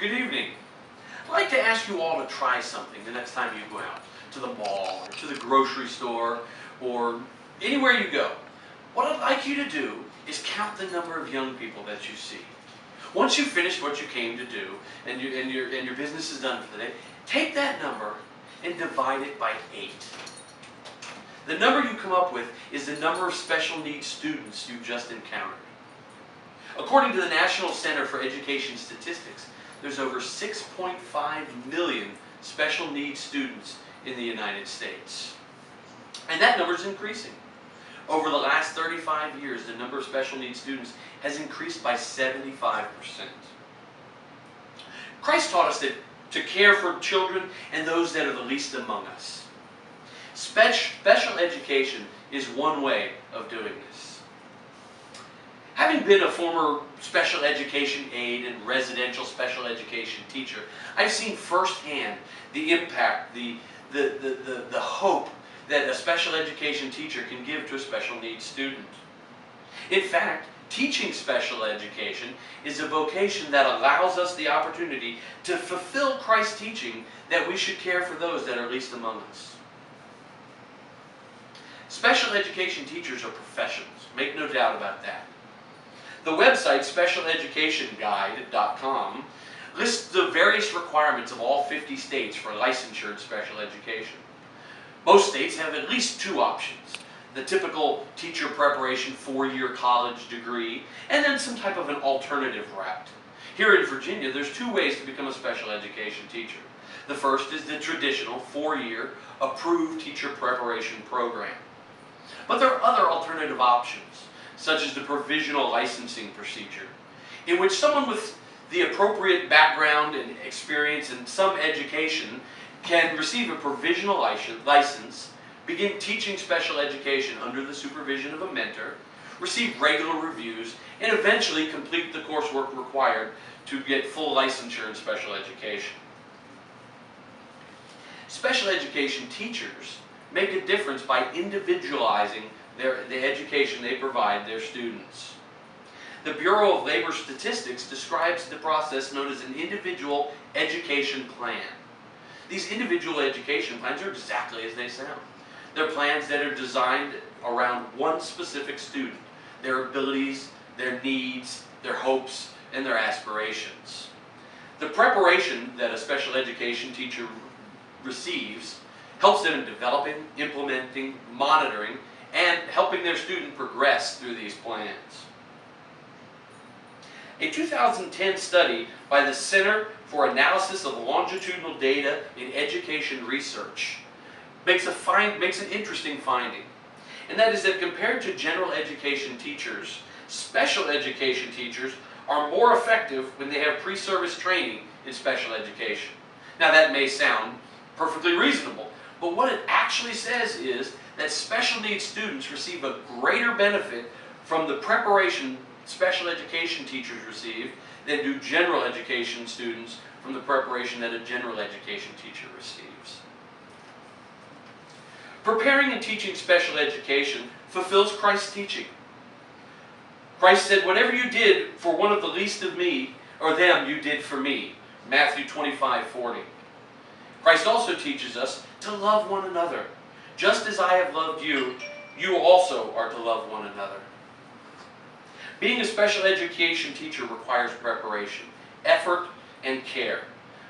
Good evening. I'd like to ask you all to try something the next time you go out to the mall or to the grocery store or anywhere you go. What I'd like you to do is count the number of young people that you see. Once you've finished what you came to do and your business is done for the day, take that number and divide it by 8. The number you come up with is the number of special needs students you've just encountered. According to the National Center for Education Statistics, there's over 6.5 million special needs students in the United States. And that number is increasing. Over the last 35 years, the number of special needs students has increased by 75%. Christ taught us to care for children and those that are the least among us. Special education is one way of doing this. Having been a former special education aide and residential special education teacher, I've seen firsthand the impact, the hope that a special education teacher can give to a special needs student. In fact, teaching special education is a vocation that allows us the opportunity to fulfill Christ's teaching that we should care for those that are least among us. Special education teachers are professionals, make no doubt about that. The website specialeducationguide.com lists the various requirements of all 50 states for licensure in special education. Most states have at least 2 options: the typical teacher preparation 4-year college degree, and then some type of an alternative route. Here in Virginia, there's 2 ways to become a special education teacher. The first is the traditional 4-year approved teacher preparation program. But there are other alternative options, such as the provisional licensing procedure, in which someone with the appropriate background and experience and some education can receive a provisional license, begin teaching special education under the supervision of a mentor, receive regular reviews, and eventually complete the coursework required to get full licensure in special education. Special education teachers make a difference by individualizing the education they provide their students. The Bureau of Labor Statistics describes the process known as an individual education plan. These individual education plans are exactly as they sound. They're plans that are designed around one specific student, their abilities, their needs, their hopes, and their aspirations. The preparation that a special education teacher receives helps them in developing, implementing, monitoring, and helping their student progress through these plans. A 2010 study by the Center for Analysis of Longitudinal Data in Education Research makes an interesting finding, and that is that compared to general education teachers, special education teachers are more effective when they have pre-service training in special education. Now that may sound perfectly reasonable, but what it actually says is that special needs students receive a greater benefit from the preparation special education teachers receive than do general education students from the preparation that a general education teacher receives. Preparing and teaching special education fulfills Christ's teaching. Christ said, "Whatever you did for one of the least of me, or them, you did for me." Matthew 25:40. Christ also teaches us to love one another. Just as I have loved you, you also are to love one another. Being a special education teacher requires preparation, effort, and care.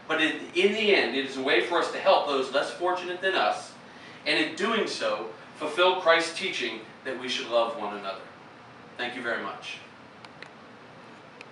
But in the end, it is a way for us to help those less fortunate than us, and in doing so, fulfill Christ's teaching that we should love one another. Thank you very much.